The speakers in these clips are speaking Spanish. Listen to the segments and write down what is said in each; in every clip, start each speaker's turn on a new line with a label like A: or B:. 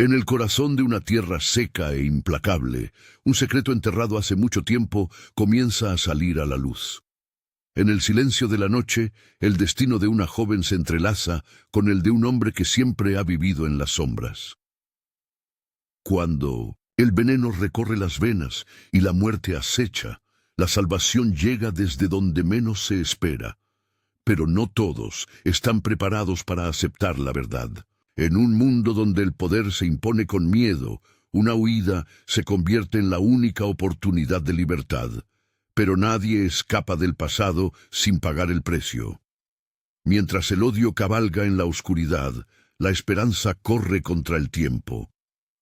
A: En el corazón de una tierra seca e implacable, un secreto enterrado hace mucho tiempo comienza a salir a la luz. En el silencio de la noche, el destino de una joven se entrelaza con el de un hombre que siempre ha vivido en las sombras. Cuando el veneno recorre las venas y la muerte acecha, la salvación llega desde donde menos se espera. Pero no todos están preparados para aceptar la verdad. En un mundo donde el poder se impone con miedo, una huida se convierte en la única oportunidad de libertad. Pero nadie escapa del pasado sin pagar el precio. Mientras el odio cabalga en la oscuridad, la esperanza corre contra el tiempo.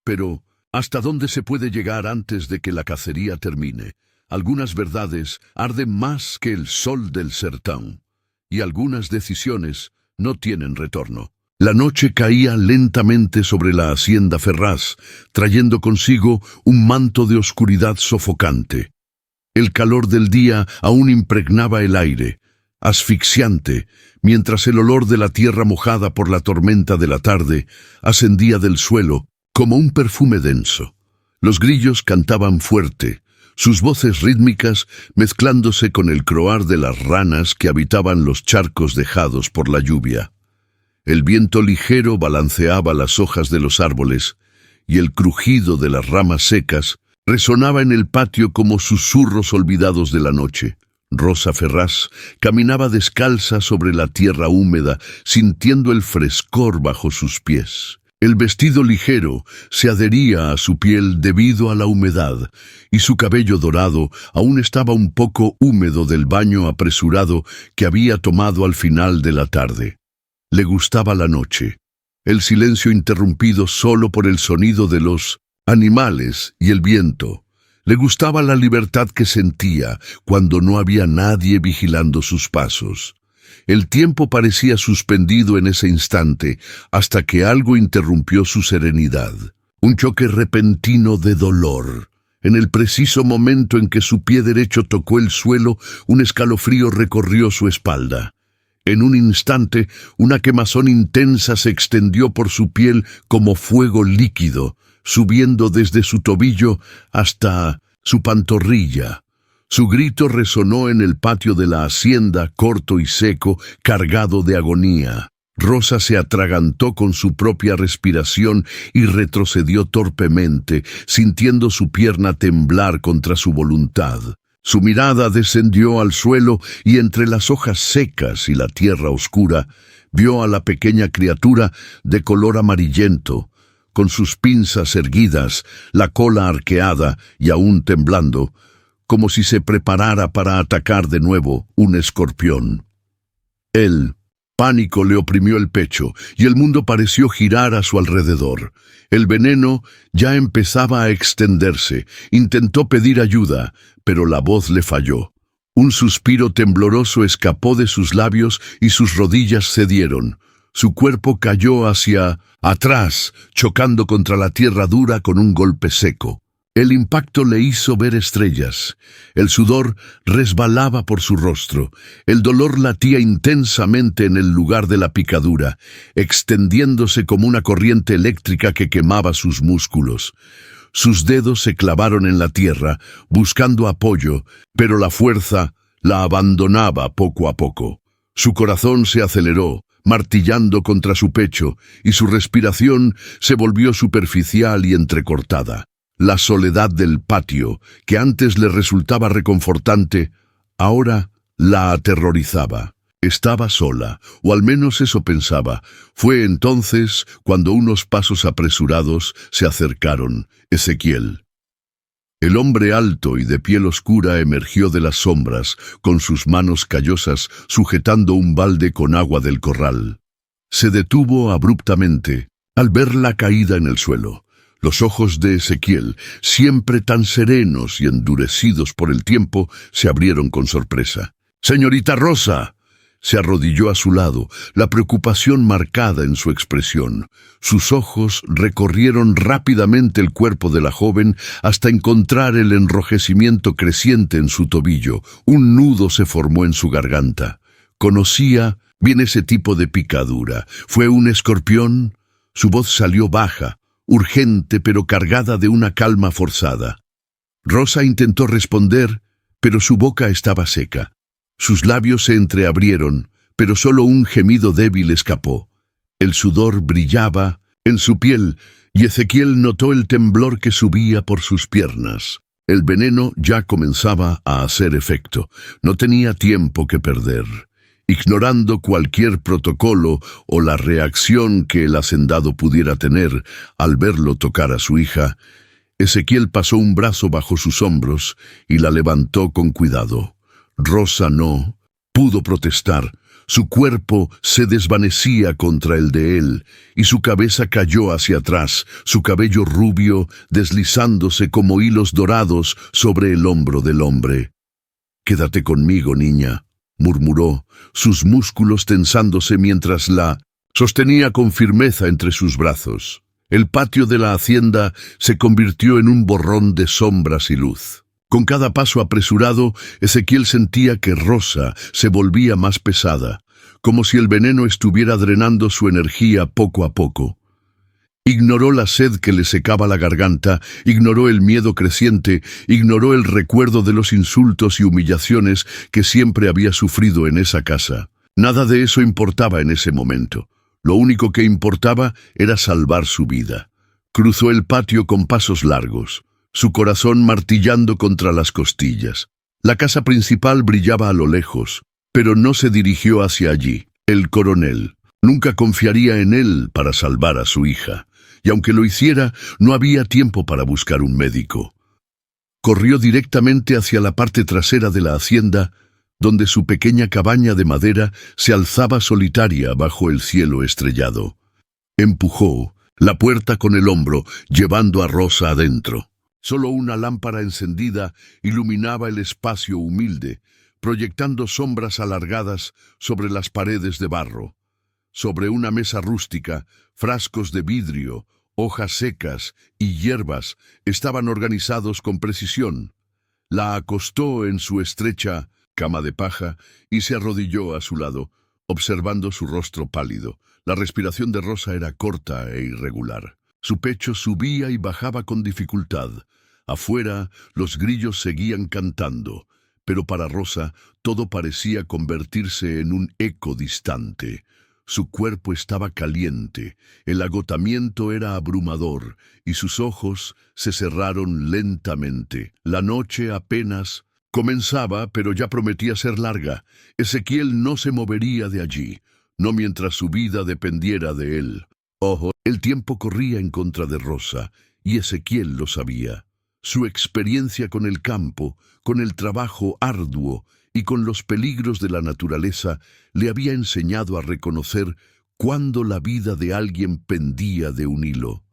A: Pero, ¿hasta dónde se puede llegar antes de que la cacería termine? Algunas verdades arden más que el sol del sertán, y algunas decisiones no tienen retorno. La noche caía lentamente sobre la hacienda Ferraz, trayendo consigo un manto de oscuridad sofocante. El calor del día aún impregnaba el aire, asfixiante, mientras el olor de la tierra mojada por la tormenta de la tarde ascendía del suelo como un perfume denso. Los grillos cantaban fuerte, sus voces rítmicas mezclándose con el croar de las ranas que habitaban los charcos dejados por la lluvia. El viento ligero balanceaba las hojas de los árboles, y el crujido de las ramas secas resonaba en el patio como susurros olvidados de la noche. Rosa Ferraz caminaba descalza sobre la tierra húmeda, sintiendo el frescor bajo sus pies. El vestido ligero se adhería a su piel debido a la humedad, y su cabello dorado aún estaba un poco húmedo del baño apresurado que había tomado al final de la tarde. Le gustaba la noche, el silencio interrumpido solo por el sonido de los animales y el viento. Le gustaba la libertad que sentía cuando no había nadie vigilando sus pasos. El tiempo parecía suspendido en ese instante hasta que algo interrumpió su serenidad. Un choque repentino de dolor. En el preciso momento en que su pie derecho tocó el suelo, un escalofrío recorrió su espalda. En un instante, una quemazón intensa se extendió por su piel como fuego líquido, subiendo desde su tobillo hasta su pantorrilla. Su grito resonó en el patio de la hacienda, corto y seco, cargado de agonía. Rosa se atragantó con su propia respiración y retrocedió torpemente, sintiendo su pierna temblar contra su voluntad. Su mirada descendió al suelo y entre las hojas secas y la tierra oscura, vio a la pequeña criatura de color amarillento, con sus pinzas erguidas, la cola arqueada y aún temblando, como si se preparara para atacar de nuevo un escorpión. El pánico le oprimió el pecho y el mundo pareció girar a su alrededor. El veneno ya empezaba a extenderse. Intentó pedir ayuda, pero la voz le falló. Un suspiro tembloroso escapó de sus labios y sus rodillas cedieron. Su cuerpo cayó hacia atrás, chocando contra la tierra dura con un golpe seco. El impacto le hizo ver estrellas. El sudor resbalaba por su rostro. El dolor latía intensamente en el lugar de la picadura, extendiéndose como una corriente eléctrica que quemaba sus músculos. Sus dedos se clavaron en la tierra, buscando apoyo, pero la fuerza la abandonaba poco a poco. Su corazón se aceleró, martillando contra su pecho, y su respiración se volvió superficial y entrecortada. La soledad del patio, que antes le resultaba reconfortante, ahora la aterrorizaba. Estaba sola, o al menos eso pensaba. Fue entonces cuando unos pasos apresurados se acercaron. Ezequiel. El hombre alto y de piel oscura emergió de las sombras, con sus manos callosas sujetando un balde con agua del corral. Se detuvo abruptamente al verla caída en el suelo. Los ojos de Ezequiel, siempre tan serenos y endurecidos por el tiempo, se abrieron con sorpresa. «¡Señorita Rosa!». Se arrodilló a su lado, la preocupación marcada en su expresión. Sus ojos recorrieron rápidamente el cuerpo de la joven hasta encontrar el enrojecimiento creciente en su tobillo. Un nudo se formó en su garganta. Conocía bien ese tipo de picadura. ¿Fue un escorpión? Su voz salió baja, urgente pero cargada de una calma forzada. Rosa intentó responder, pero su boca estaba seca. Sus labios se entreabrieron, pero solo un gemido débil escapó. El sudor brillaba en su piel y Ezequiel notó el temblor que subía por sus piernas. El veneno ya comenzaba a hacer efecto. No tenía tiempo que perder. Ignorando cualquier protocolo o la reacción que el hacendado pudiera tener al verlo tocar a su hija, Ezequiel pasó un brazo bajo sus hombros y la levantó con cuidado. Rosa no pudo protestar. Su cuerpo se desvanecía contra el de él, y su cabeza cayó hacia atrás, su cabello rubio deslizándose como hilos dorados sobre el hombro del hombre. «Quédate conmigo, niña», murmuró, sus músculos tensándose mientras la sostenía con firmeza entre sus brazos. El patio de la hacienda se convirtió en un borrón de sombras y luz. Con cada paso apresurado, Ezequiel sentía que Rosa se volvía más pesada, como si el veneno estuviera drenando su energía poco a poco. Ignoró la sed que le secaba la garganta, ignoró el miedo creciente, ignoró el recuerdo de los insultos y humillaciones que siempre había sufrido en esa casa. Nada de eso importaba en ese momento. Lo único que importaba era salvar su vida. Cruzó el patio con pasos largos, su corazón martillando contra las costillas. La casa principal brillaba a lo lejos, pero no se dirigió hacia allí. El coronel nunca confiaría en él para salvar a su hija, y aunque lo hiciera, no había tiempo para buscar un médico. Corrió directamente hacia la parte trasera de la hacienda, donde su pequeña cabaña de madera se alzaba solitaria bajo el cielo estrellado. Empujó la puerta con el hombro, llevando a Rosa adentro. Solo una lámpara encendida iluminaba el espacio humilde, proyectando sombras alargadas sobre las paredes de barro. Sobre una mesa rústica, frascos de vidrio, hojas secas y hierbas estaban organizados con precisión. La acostó en su estrecha cama de paja y se arrodilló a su lado, observando su rostro pálido. La respiración de Rosa era corta e irregular. Su pecho subía y bajaba con dificultad. Afuera, los grillos seguían cantando, pero para Rosa todo parecía convertirse en un eco distante. Su cuerpo estaba caliente, el agotamiento era abrumador y sus ojos se cerraron lentamente. La noche apenas comenzaba, pero ya prometía ser larga. Ezequiel no se movería de allí, no mientras su vida dependiera de él. Ojo, el tiempo corría en contra de Rosa, y Ezequiel lo sabía. Su experiencia con el campo, con el trabajo arduo y con los peligros de la naturaleza le había enseñado a reconocer cuándo la vida de alguien pendía de un hilo.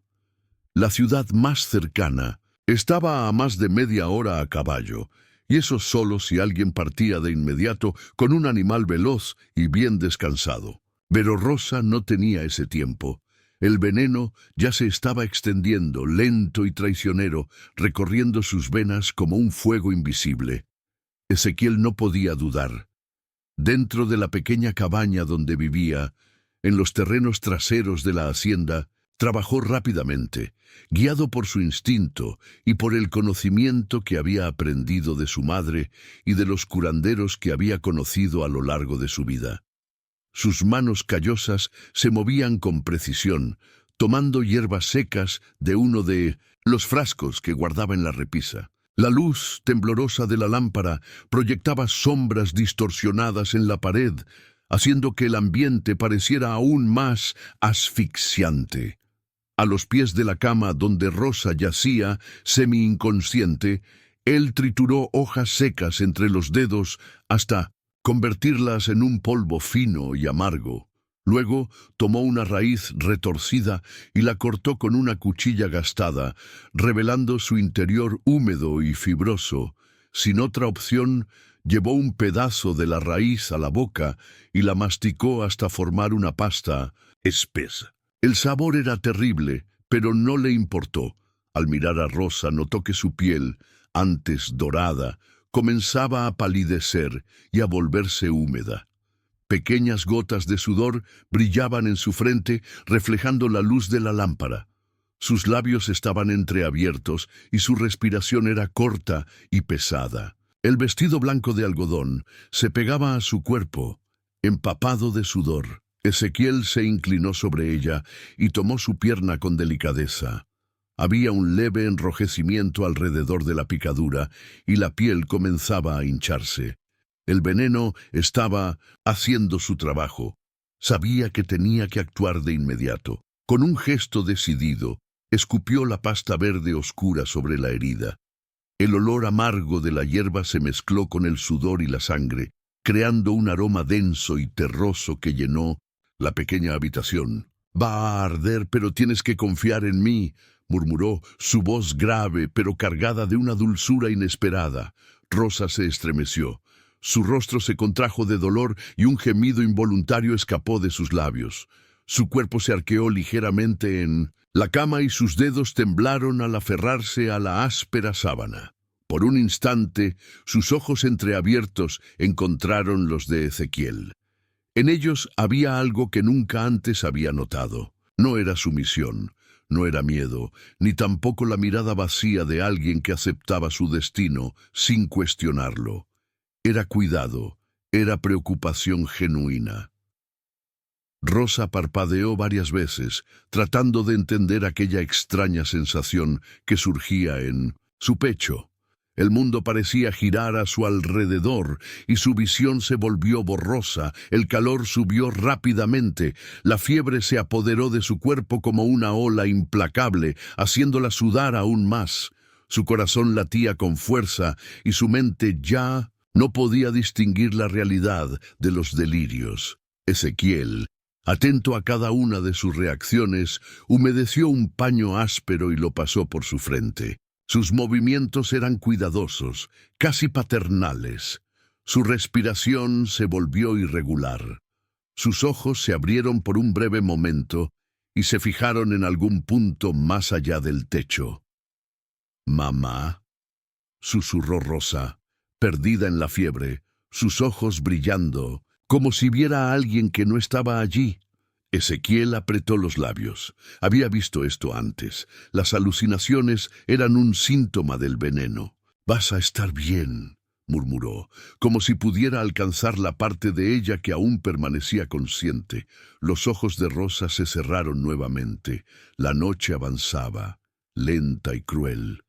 A: La ciudad más cercana estaba a más de media hora a caballo, y eso solo si alguien partía de inmediato con un animal veloz y bien descansado. Pero Rosa no tenía ese tiempo. El veneno ya se estaba extendiendo, lento y traicionero, recorriendo sus venas como un fuego invisible. Ezequiel no podía dudar. Dentro de la pequeña cabaña donde vivía, en los terrenos traseros de la hacienda, trabajó rápidamente, guiado por su instinto y por el conocimiento que había aprendido de su madre y de los curanderos que había conocido a lo largo de su vida. Sus manos callosas se movían con precisión, tomando hierbas secas de uno de los frascos que guardaba en la repisa. La luz temblorosa de la lámpara proyectaba sombras distorsionadas en la pared, haciendo que el ambiente pareciera aún más asfixiante. A los pies de la cama donde Rosa yacía, semi-inconsciente, él trituró hojas secas entre los dedos hasta convertirlas en un polvo fino y amargo. Luego tomó una raíz retorcida y la cortó con una cuchilla gastada, revelando su interior húmedo y fibroso. Sin otra opción, llevó un pedazo de la raíz a la boca y la masticó hasta formar una pasta espesa. El sabor era terrible, pero no le importó. Al mirar a Rosa notó que su piel, antes dorada, comenzaba a palidecer y a volverse húmeda. Pequeñas gotas de sudor brillaban en su frente, reflejando la luz de la lámpara. Sus labios estaban entreabiertos y su respiración era corta y pesada. El vestido blanco de algodón se pegaba a su cuerpo, empapado de sudor. Ezequiel se inclinó sobre ella y tomó su pierna con delicadeza. Había un leve enrojecimiento alrededor de la picadura y la piel comenzaba a hincharse. El veneno estaba haciendo su trabajo. Sabía que tenía que actuar de inmediato. Con un gesto decidido, escupió la pasta verde oscura sobre la herida. El olor amargo de la hierba se mezcló con el sudor y la sangre, creando un aroma denso y terroso que llenó la pequeña habitación. «Va a arder, pero tienes que confiar en mí», murmuró, su voz grave pero cargada de una dulzura inesperada. Rosa se estremeció. Su rostro se contrajo de dolor y un gemido involuntario escapó de sus labios. Su cuerpo se arqueó ligeramente en la cama y sus dedos temblaron al aferrarse a la áspera sábana. Por un instante, sus ojos entreabiertos encontraron los de Ezequiel. En ellos había algo que nunca antes había notado. No era sumisión, no era miedo, ni tampoco la mirada vacía de alguien que aceptaba su destino sin cuestionarlo. Era cuidado, era preocupación genuina. Rosa parpadeó varias veces, tratando de entender aquella extraña sensación que surgía en su pecho. El mundo parecía girar a su alrededor y su visión se volvió borrosa, el calor subió rápidamente, la fiebre se apoderó de su cuerpo como una ola implacable, haciéndola sudar aún más. Su corazón latía con fuerza y su mente ya no podía distinguir la realidad de los delirios. Ezequiel, atento a cada una de sus reacciones, humedeció un paño áspero y lo pasó por su frente. Sus movimientos eran cuidadosos, casi paternales. Su respiración se volvió irregular. Sus ojos se abrieron por un breve momento y se fijaron en algún punto más allá del techo. «Mamá», susurró Rosa, perdida en la fiebre, sus ojos brillando, como si viera a alguien que no estaba allí. Ezequiel apretó los labios. Había visto esto antes. Las alucinaciones eran un síntoma del veneno. «Vas a estar bien», murmuró, como si pudiera alcanzar la parte de ella que aún permanecía consciente. Los ojos de Rosa se cerraron nuevamente. La noche avanzaba, lenta y cruel.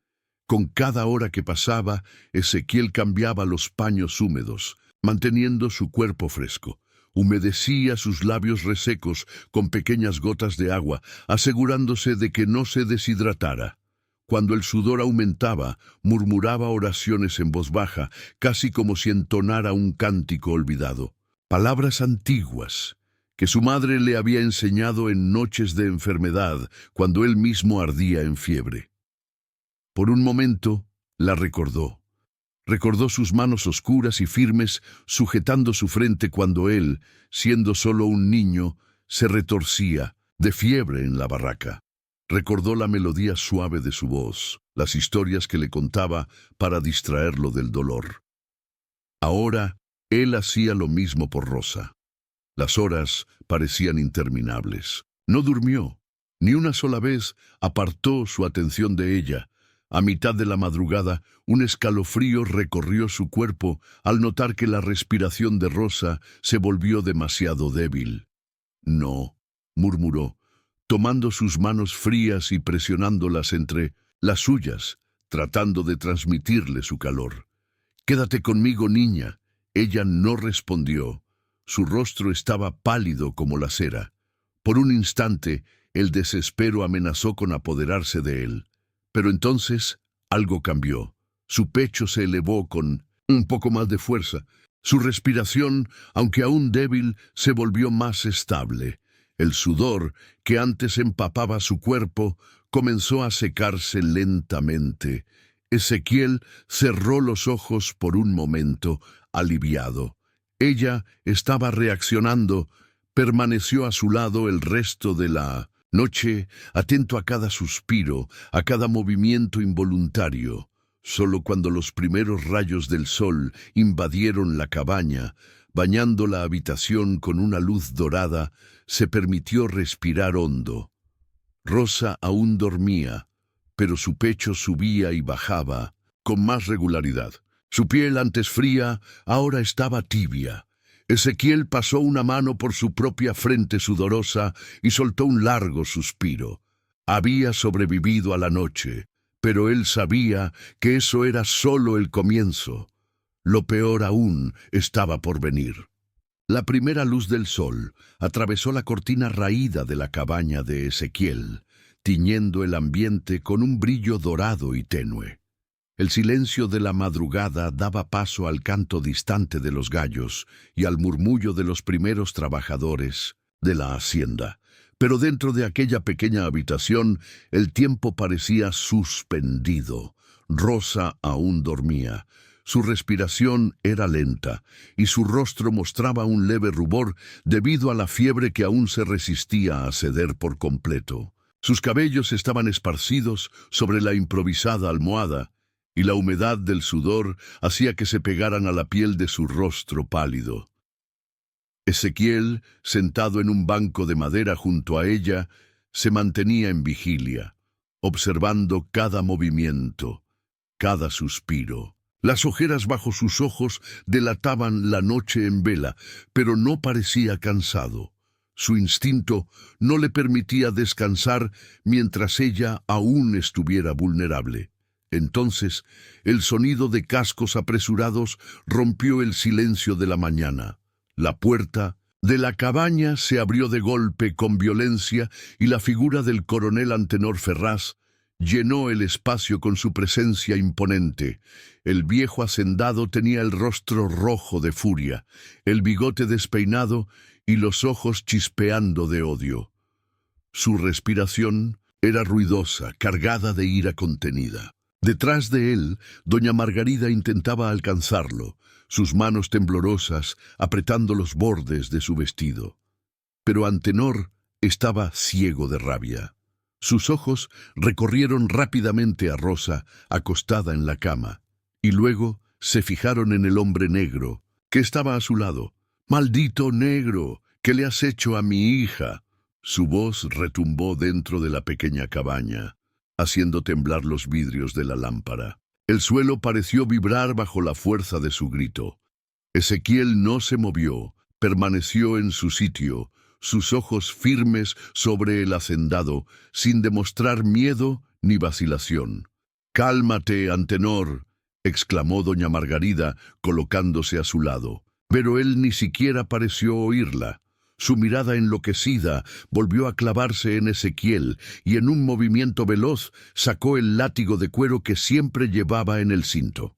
A: Con cada hora que pasaba, Ezequiel cambiaba los paños húmedos, manteniendo su cuerpo fresco. Humedecía sus labios resecos con pequeñas gotas de agua, asegurándose de que no se deshidratara. Cuando el sudor aumentaba, murmuraba oraciones en voz baja, casi como si entonara un cántico olvidado. Palabras antiguas, que su madre le había enseñado en noches de enfermedad, cuando él mismo ardía en fiebre. Por un momento, la recordó. Recordó sus manos oscuras y firmes sujetando su frente cuando él, siendo solo un niño, se retorcía, de fiebre en la barraca. Recordó la melodía suave de su voz, las historias que le contaba para distraerlo del dolor. Ahora, él hacía lo mismo por Rosa. Las horas parecían interminables. No durmió. Ni una sola vez apartó su atención de ella. A mitad de la madrugada, un escalofrío recorrió su cuerpo al notar que la respiración de Rosa se volvió demasiado débil. «No», murmuró, tomando sus manos frías y presionándolas entre las suyas, tratando de transmitirle su calor. «Quédate conmigo, niña». Ella no respondió. Su rostro estaba pálido como la cera. Por un instante, el desespero amenazó con apoderarse de él. Pero entonces algo cambió. Su pecho se elevó con un poco más de fuerza. Su respiración, aunque aún débil, se volvió más estable. El sudor, que antes empapaba su cuerpo, comenzó a secarse lentamente. Ezequiel cerró los ojos por un momento, aliviado. Ella estaba reaccionando. Permaneció a su lado el resto de la noche, atento a cada suspiro, a cada movimiento involuntario. Solo cuando los primeros rayos del sol invadieron la cabaña, bañando la habitación con una luz dorada, se permitió respirar hondo. Rosa aún dormía, pero su pecho subía y bajaba con más regularidad. Su piel, antes fría, ahora estaba tibia. Ezequiel pasó una mano por su propia frente sudorosa y soltó un largo suspiro. Había sobrevivido a la noche, pero él sabía que eso era solo el comienzo. Lo peor aún estaba por venir. La primera luz del sol atravesó la cortina raída de la cabaña de Ezequiel, tiñendo el ambiente con un brillo dorado y tenue. El silencio de la madrugada daba paso al canto distante de los gallos y al murmullo de los primeros trabajadores de la hacienda. Pero dentro de aquella pequeña habitación el tiempo parecía suspendido. Rosa aún dormía. Su respiración era lenta y su rostro mostraba un leve rubor debido a la fiebre que aún se resistía a ceder por completo. Sus cabellos estaban esparcidos sobre la improvisada almohada y la humedad del sudor hacía que se pegaran a la piel de su rostro pálido. Ezequiel, sentado en un banco de madera junto a ella, se mantenía en vigilia, observando cada movimiento, cada suspiro. Las ojeras bajo sus ojos delataban la noche en vela, pero no parecía cansado. Su instinto no le permitía descansar mientras ella aún estuviera vulnerable. Entonces, el sonido de cascos apresurados rompió el silencio de la mañana. La puerta de la cabaña se abrió de golpe con violencia y la figura del coronel Antenor Ferraz llenó el espacio con su presencia imponente. El viejo hacendado tenía el rostro rojo de furia, el bigote despeinado y los ojos chispeando de odio. Su respiración era ruidosa, cargada de ira contenida. Detrás de él, doña Margarida intentaba alcanzarlo, sus manos temblorosas apretando los bordes de su vestido. Pero Antenor estaba ciego de rabia. Sus ojos recorrieron rápidamente a Rosa, acostada en la cama, y luego se fijaron en el hombre negro, que estaba a su lado. «¡Maldito negro! ¿Qué le has hecho a mi hija?». Su voz retumbó dentro de la pequeña cabaña, haciendo temblar los vidrios de la lámpara. El suelo pareció vibrar bajo la fuerza de su grito. Ezequiel no se movió, permaneció en su sitio, sus ojos firmes sobre el hacendado, sin demostrar miedo ni vacilación. «¡Cálmate, Antenor!», exclamó doña Margarida, colocándose a su lado. Pero él ni siquiera pareció oírla. Su mirada enloquecida volvió a clavarse en Ezequiel y en un movimiento veloz sacó el látigo de cuero que siempre llevaba en el cinto.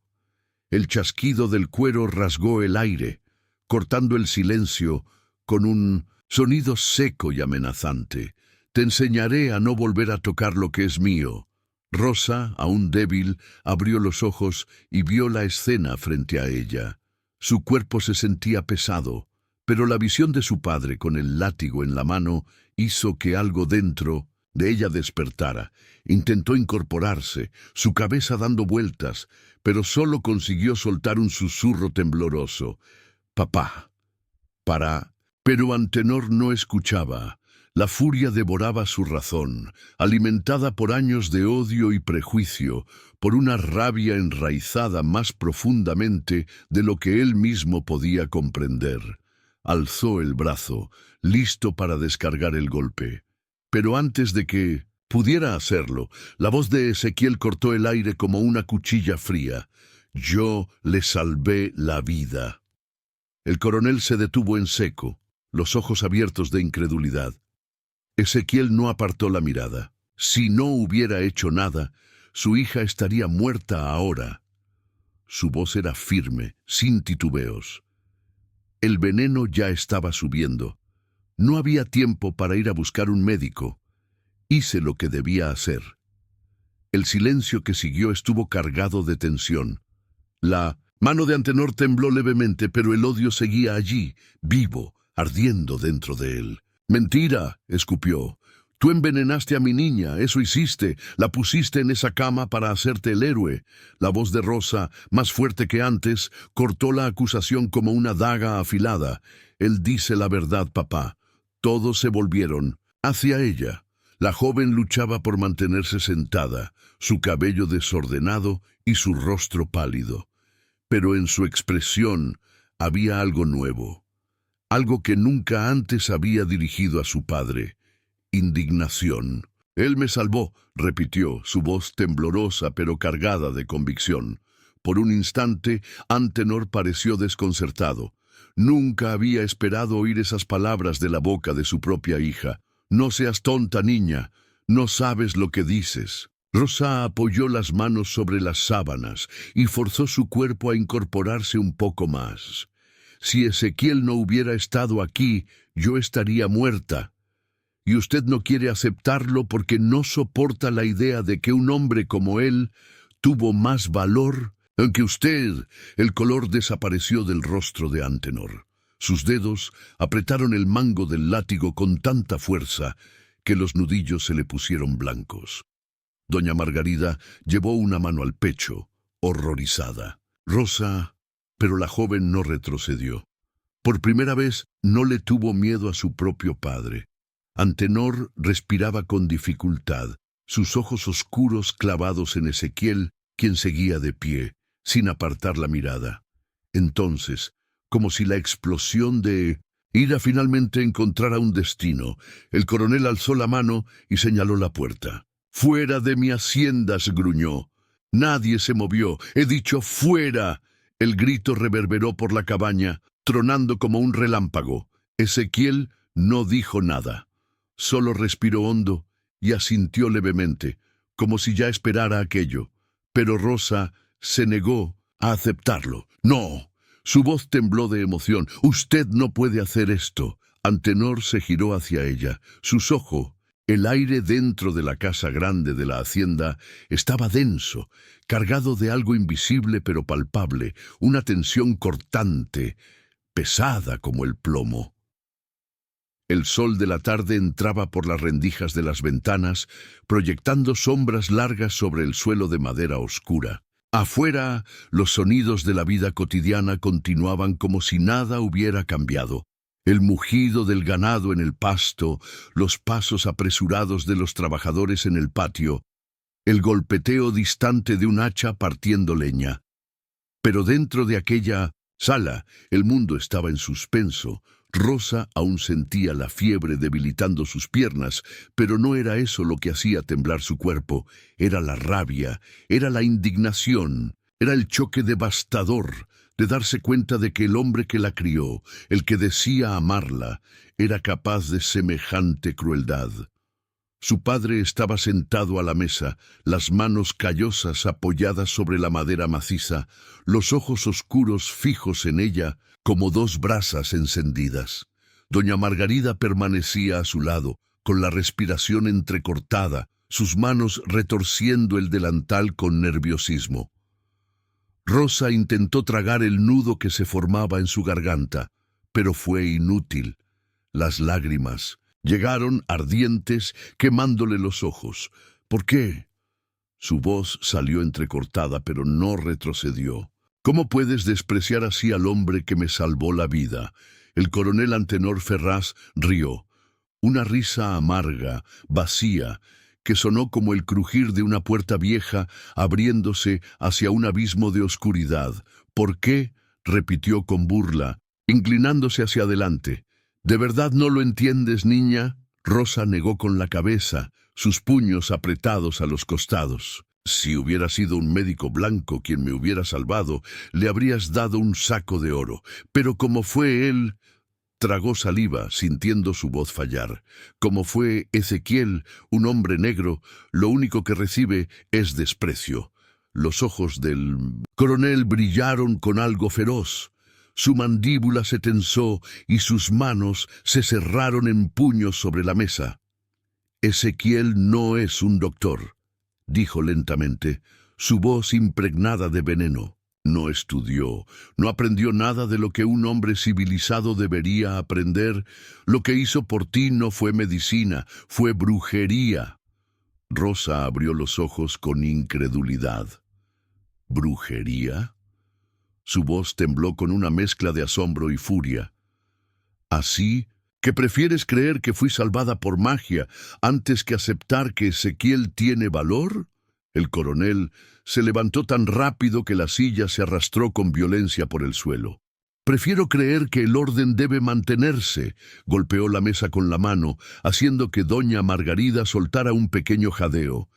A: El chasquido del cuero rasgó el aire, cortando el silencio con un sonido seco y amenazante. «Te enseñaré a no volver a tocar lo que es mío». Rosa, aún débil, abrió los ojos y vio la escena frente a ella. Su cuerpo se sentía pesado, pero la visión de su padre con el látigo en la mano hizo que algo dentro de ella despertara. Intentó incorporarse, su cabeza dando vueltas, pero solo consiguió soltar un susurro tembloroso. «Papá, para». Pero Antenor no escuchaba. La furia devoraba su razón, alimentada por años de odio y prejuicio, por una rabia enraizada más profundamente de lo que él mismo podía comprender. Alzó el brazo, listo para descargar el golpe. Pero antes de que pudiera hacerlo, la voz de Ezequiel cortó el aire como una cuchilla fría. «Yo le salvé la vida». El coronel se detuvo en seco, los ojos abiertos de incredulidad. Ezequiel no apartó la mirada. Si no hubiera hecho nada, su hija estaría muerta ahora. Su voz era firme, sin titubeos. El veneno ya estaba subiendo. No había tiempo para ir a buscar un médico. Hice lo que debía hacer. El silencio que siguió estuvo cargado de tensión. La mano de Antenor tembló levemente, pero el odio seguía allí, vivo, ardiendo dentro de él. «Mentira», escupió. «Tú envenenaste a mi niña, eso hiciste, la pusiste en esa cama para hacerte el héroe». La voz de Rosa, más fuerte que antes, cortó la acusación como una daga afilada. «Él dice la verdad, papá». Todos se volvieron hacia ella. La joven luchaba por mantenerse sentada, su cabello desordenado y su rostro pálido. Pero en su expresión había algo nuevo, algo que nunca antes había dirigido a su padre: indignación. «Él me salvó», repitió, su voz temblorosa pero cargada de convicción. Por un instante, Antenor pareció desconcertado. Nunca había esperado oír esas palabras de la boca de su propia hija. «No seas tonta, niña. No sabes lo que dices». Rosa apoyó las manos sobre las sábanas y forzó su cuerpo a incorporarse un poco más. «Si Ezequiel no hubiera estado aquí, yo estaría muerta. Y usted no quiere aceptarlo porque no soporta la idea de que un hombre como él tuvo más valor que usted». El color desapareció del rostro de Antenor. Sus dedos apretaron el mango del látigo con tanta fuerza que los nudillos se le pusieron blancos. Doña Margarida llevó una mano al pecho, horrorizada. «Rosa», pero la joven no retrocedió. Por primera vez no le tuvo miedo a su propio padre. Antenor respiraba con dificultad, sus ojos oscuros clavados en Ezequiel, quien seguía de pie, sin apartar la mirada. Entonces, como si la explosión de ira finalmente encontrara un destino, el coronel alzó la mano y señaló la puerta. «Fuera de mi hacienda», gruñó. Nadie se movió. «He dicho fuera». El grito reverberó por la cabaña, tronando como un relámpago. Ezequiel no dijo nada. Solo respiró hondo y asintió levemente, como si ya esperara aquello. Pero Rosa se negó a aceptarlo. «No». Su voz tembló de emoción. «Usted no puede hacer esto». Antenor se giró hacia ella. Sus ojos, el aire dentro de la casa grande de la hacienda, estaba denso, cargado de algo invisible pero palpable, una tensión cortante, pesada como el plomo. El sol de la tarde entraba por las rendijas de las ventanas, proyectando sombras largas sobre el suelo de madera oscura. Afuera, los sonidos de la vida cotidiana continuaban como si nada hubiera cambiado. El mugido del ganado en el pasto, los pasos apresurados de los trabajadores en el patio, el golpeteo distante de un hacha partiendo leña. Pero dentro de aquella sala, el mundo estaba en suspenso. Rosa aún sentía la fiebre debilitando sus piernas, pero no era eso lo que hacía temblar su cuerpo. Era la rabia, era la indignación, era el choque devastador de darse cuenta de que el hombre que la crió, el que decía amarla, era capaz de semejante crueldad. Su padre estaba sentado a la mesa, las manos callosas apoyadas sobre la madera maciza, los ojos oscuros fijos en ella como dos brasas encendidas. Doña Margarida permanecía a su lado, con la respiración entrecortada, sus manos retorciendo el delantal con nerviosismo. Rosa intentó tragar el nudo que se formaba en su garganta, pero fue inútil. Las lágrimas llegaron ardientes, quemándole los ojos. «¿Por qué?». Su voz salió entrecortada, pero no retrocedió. «¿Cómo puedes despreciar así al hombre que me salvó la vida?». El coronel Antenor Ferraz rió. Una risa amarga, vacía, que sonó como el crujir de una puerta vieja abriéndose hacia un abismo de oscuridad. «¿Por qué?», repitió con burla, inclinándose hacia adelante. «¿De verdad no lo entiendes, niña?». Rosa negó con la cabeza, sus puños apretados a los costados. «Si hubiera sido un médico blanco quien me hubiera salvado, le habrías dado un saco de oro. Pero como fue él…». Tragó saliva, sintiendo su voz fallar. «Como fue Ezequiel, un hombre negro, lo único que recibe es desprecio». Los ojos del coronel brillaron con algo feroz. Su mandíbula se tensó y sus manos se cerraron en puños sobre la mesa. «Ezequiel no es un doctor», dijo lentamente, su voz impregnada de veneno. «No estudió, no aprendió nada de lo que un hombre civilizado debería aprender. Lo que hizo por ti no fue medicina, fue brujería». Rosa abrió los ojos con incredulidad. «¿Brujería?». Su voz tembló con una mezcla de asombro y furia. «¿Así ¿Que prefieres creer que fui salvada por magia antes que aceptar que Ezequiel tiene valor? El coronel se levantó tan rápido que la silla se arrastró con violencia por el suelo. Prefiero creer que el orden debe mantenerse. Golpeó la mesa con la mano, haciendo que doña Margarida soltara un pequeño jadeo.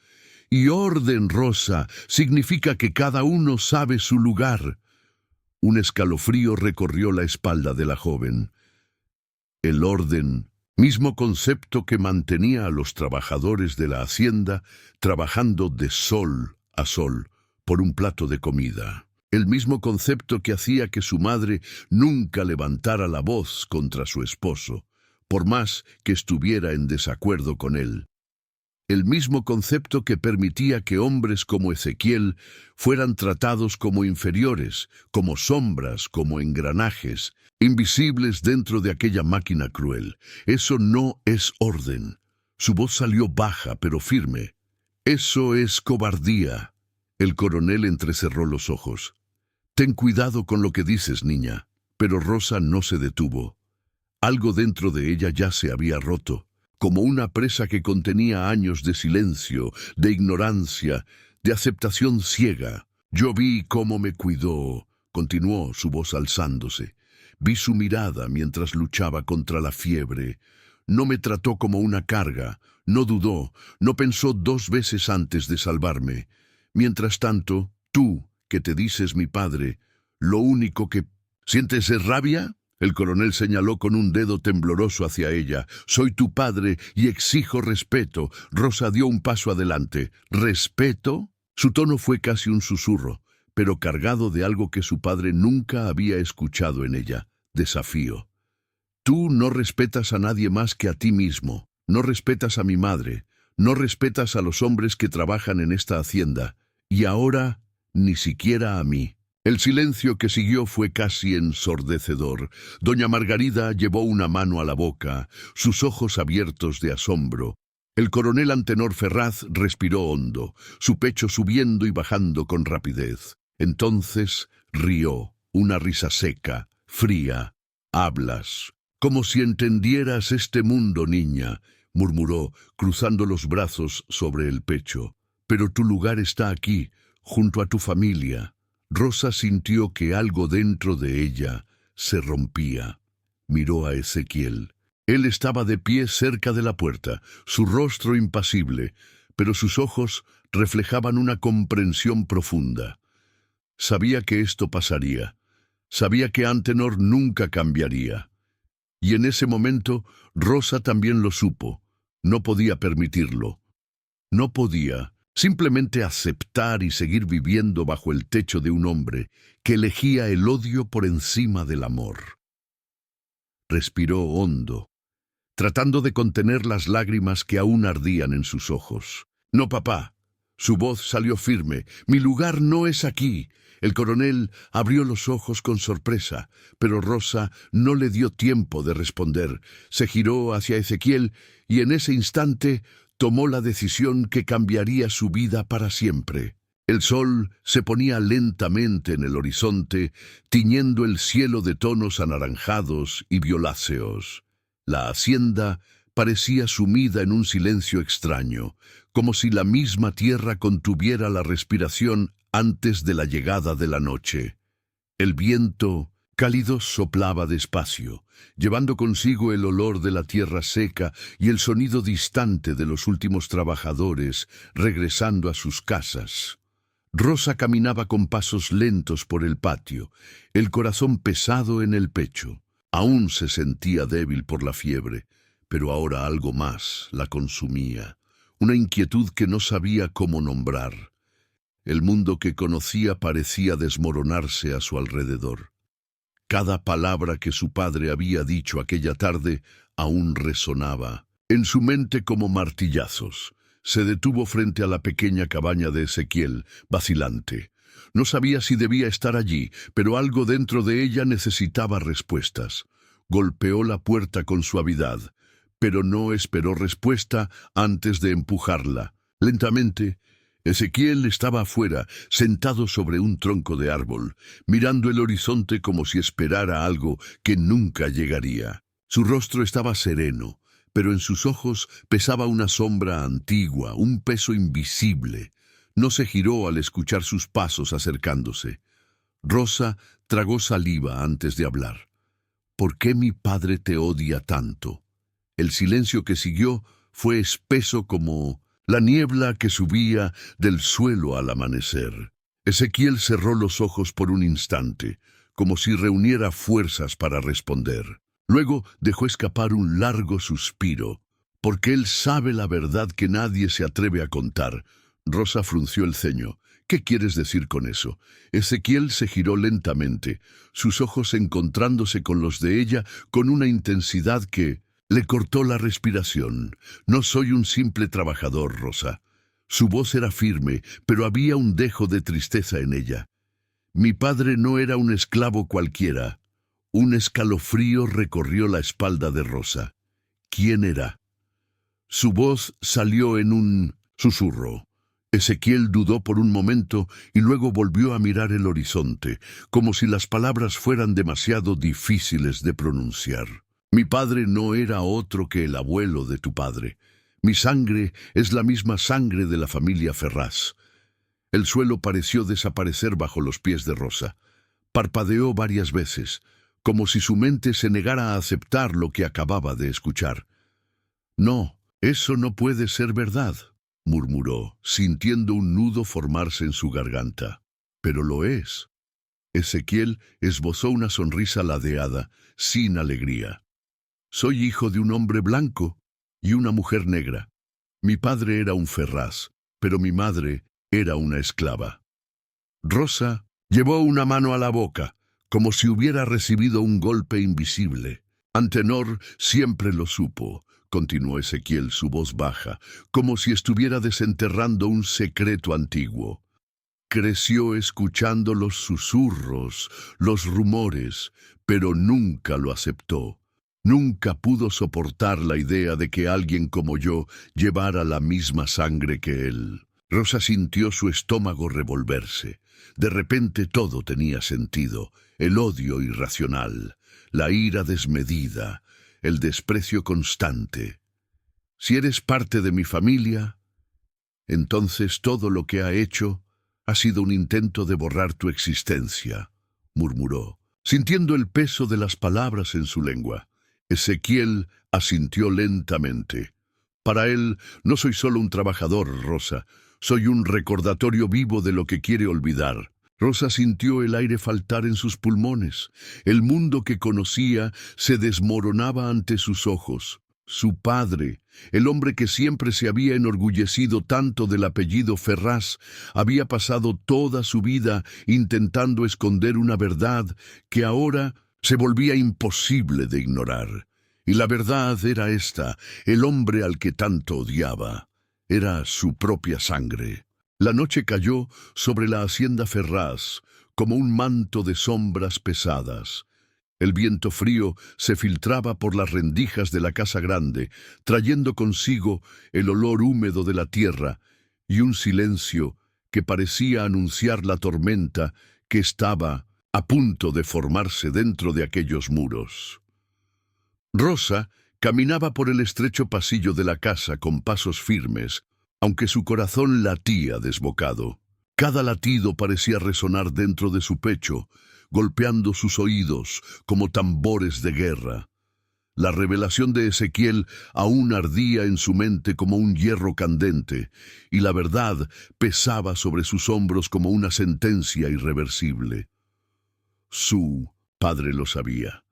A: Y orden, Rosa, significa que cada uno sabe su lugar. Un escalofrío recorrió la espalda de la joven. El orden, mismo concepto que mantenía a los trabajadores de la hacienda trabajando de sol a sol por un plato de comida. El mismo concepto que hacía que su madre nunca levantara la voz contra su esposo, por más que estuviera en desacuerdo con él. El mismo concepto que permitía que hombres como Ezequiel fueran tratados como inferiores, como sombras, como engranajes, invisibles dentro de aquella máquina cruel. Eso no es orden. Su voz salió baja pero firme. Eso es cobardía. El coronel entrecerró los ojos. Ten cuidado con lo que dices, niña. Pero Rosa no se detuvo. Algo dentro de ella ya se había roto, como una presa que contenía años de silencio, de ignorancia, de aceptación ciega. Yo vi cómo me cuidó, continuó su voz alzándose. Vi su mirada mientras luchaba contra la fiebre. No me trató como una carga, no dudó, no pensó 2 veces antes de salvarme. Mientras tanto, tú, que te dices mi padre, lo único que... ¿Sientes rabia? El coronel señaló con un dedo tembloroso hacia ella. Soy tu padre y exijo respeto. Rosa dio un paso adelante. ¿Respeto? Su tono fue casi un susurro, pero cargado de algo que su padre nunca había escuchado en ella. Desafío. Tú no respetas a nadie más que a ti mismo. No respetas a mi madre. No respetas a los hombres que trabajan en esta hacienda. Y ahora, ni siquiera a mí. El silencio que siguió fue casi ensordecedor. Doña Margarida llevó una mano a la boca, sus ojos abiertos de asombro. El coronel Antenor Ferraz respiró hondo, su pecho subiendo y bajando con rapidez. Entonces rió, una risa seca, fría. «Hablas, como si entendieras este mundo, niña», murmuró, cruzando los brazos sobre el pecho. «Pero tu lugar está aquí, junto a tu familia». Rosa sintió que algo dentro de ella se rompía. Miró a Ezequiel. Él estaba de pie cerca de la puerta, su rostro impasible, pero sus ojos reflejaban una comprensión profunda. Sabía que esto pasaría. Sabía que Antenor nunca cambiaría. Y en ese momento, Rosa también lo supo. No podía permitirlo. No podía simplemente aceptar y seguir viviendo bajo el techo de un hombre que elegía el odio por encima del amor. Respiró hondo, tratando de contener las lágrimas que aún ardían en sus ojos. «No, papá». Su voz salió firme. «Mi lugar no es aquí». El coronel abrió los ojos con sorpresa, pero Rosa no le dio tiempo de responder. Se giró hacia Ezequiel y en ese instante tomó la decisión que cambiaría su vida para siempre. El sol se ponía lentamente en el horizonte, tiñendo el cielo de tonos anaranjados y violáceos. La hacienda parecía sumida en un silencio extraño, como si la misma tierra contuviera la respiración antes de la llegada de la noche. El viento cálido soplaba despacio, llevando consigo el olor de la tierra seca y el sonido distante de los últimos trabajadores regresando a sus casas. Rosa caminaba con pasos lentos por el patio, el corazón pesado en el pecho. Aún se sentía débil por la fiebre, pero ahora algo más la consumía, una inquietud que no sabía cómo nombrar. El mundo que conocía parecía desmoronarse a su alrededor. Cada palabra que su padre había dicho aquella tarde aún resonaba en su mente como martillazos. Se detuvo frente a la pequeña cabaña de Ezequiel, vacilante. No sabía si debía estar allí, pero algo dentro de ella necesitaba respuestas. Golpeó la puerta con suavidad, pero no esperó respuesta antes de empujarla. Lentamente, Ezequiel estaba afuera, sentado sobre un tronco de árbol, mirando el horizonte como si esperara algo que nunca llegaría. Su rostro estaba sereno, pero en sus ojos pesaba una sombra antigua, un peso invisible. No se giró al escuchar sus pasos acercándose. Rosa tragó saliva antes de hablar. ¿Por qué mi padre te odia tanto? El silencio que siguió fue espeso como la niebla que subía del suelo al amanecer. Ezequiel cerró los ojos por un instante, como si reuniera fuerzas para responder. Luego dejó escapar un largo suspiro, porque él sabe la verdad que nadie se atreve a contar. Rosa frunció el ceño. ¿Qué quieres decir con eso? Ezequiel se giró lentamente, sus ojos encontrándose con los de ella con una intensidad que le cortó la respiración. No soy un simple trabajador, Rosa. Su voz era firme, pero había un dejo de tristeza en ella. Mi padre no era un esclavo cualquiera. Un escalofrío recorrió la espalda de Rosa. ¿Quién era? Su voz salió en un susurro. Ezequiel dudó por un momento y luego volvió a mirar el horizonte, como si las palabras fueran demasiado difíciles de pronunciar. Mi padre no era otro que el abuelo de tu padre. Mi sangre es la misma sangre de la familia Ferraz. El suelo pareció desaparecer bajo los pies de Rosa. Parpadeó varias veces, como si su mente se negara a aceptar lo que acababa de escuchar. No, eso no puede ser verdad, murmuró, sintiendo un nudo formarse en su garganta. Pero lo es. Ezequiel esbozó una sonrisa ladeada, sin alegría. Soy hijo de un hombre blanco y una mujer negra. Mi padre era un Ferraz, pero mi madre era una esclava. Rosa llevó una mano a la boca, como si hubiera recibido un golpe invisible. Antenor siempre lo supo, continuó Ezequiel, su voz baja, como si estuviera desenterrando un secreto antiguo. Creció escuchando los susurros, los rumores, pero nunca lo aceptó. Nunca pudo soportar la idea de que alguien como yo llevara la misma sangre que él. Rosa sintió su estómago revolverse. De repente todo tenía sentido. El odio irracional, la ira desmedida, el desprecio constante. Si eres parte de mi familia, entonces todo lo que ha hecho ha sido un intento de borrar tu existencia, murmuró, sintiendo el peso de las palabras en su lengua. Ezequiel asintió lentamente. Para él, no soy solo un trabajador, Rosa. Soy un recordatorio vivo de lo que quiere olvidar. Rosa sintió el aire faltar en sus pulmones. El mundo que conocía se desmoronaba ante sus ojos. Su padre, el hombre que siempre se había enorgullecido tanto del apellido Ferraz, había pasado toda su vida intentando esconder una verdad que ahora se volvía imposible de ignorar. Y la verdad era esta: el hombre al que tanto odiaba era su propia sangre. La noche cayó sobre la hacienda Ferraz como un manto de sombras pesadas. El viento frío se filtraba por las rendijas de la casa grande, trayendo consigo el olor húmedo de la tierra y un silencio que parecía anunciar la tormenta que estaba a punto de formarse dentro de aquellos muros. Rosa caminaba por el estrecho pasillo de la casa con pasos firmes, aunque su corazón latía desbocado. Cada latido parecía resonar dentro de su pecho, golpeando sus oídos como tambores de guerra. La revelación de Ezequiel aún ardía en su mente como un hierro candente, y la verdad pesaba sobre sus hombros como una sentencia irreversible. Su padre lo sabía,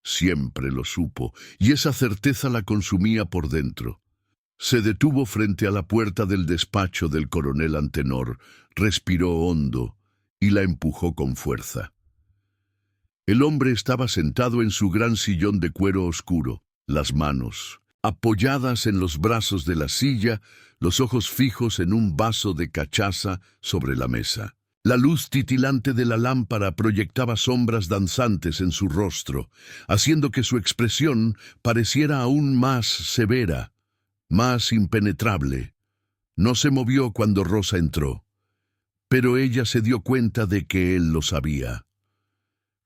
A: siempre lo supo, y esa certeza la consumía por dentro. Se detuvo frente a la puerta del despacho del coronel Antenor, respiró hondo y la empujó con fuerza. El hombre estaba sentado en su gran sillón de cuero oscuro, las manos apoyadas en los brazos de la silla, los ojos fijos en un vaso de cachaza sobre la mesa. La luz titilante de la lámpara proyectaba sombras danzantes en su rostro, haciendo que su expresión pareciera aún más severa, más impenetrable. No se movió cuando Rosa entró, pero ella se dio cuenta de que él lo sabía.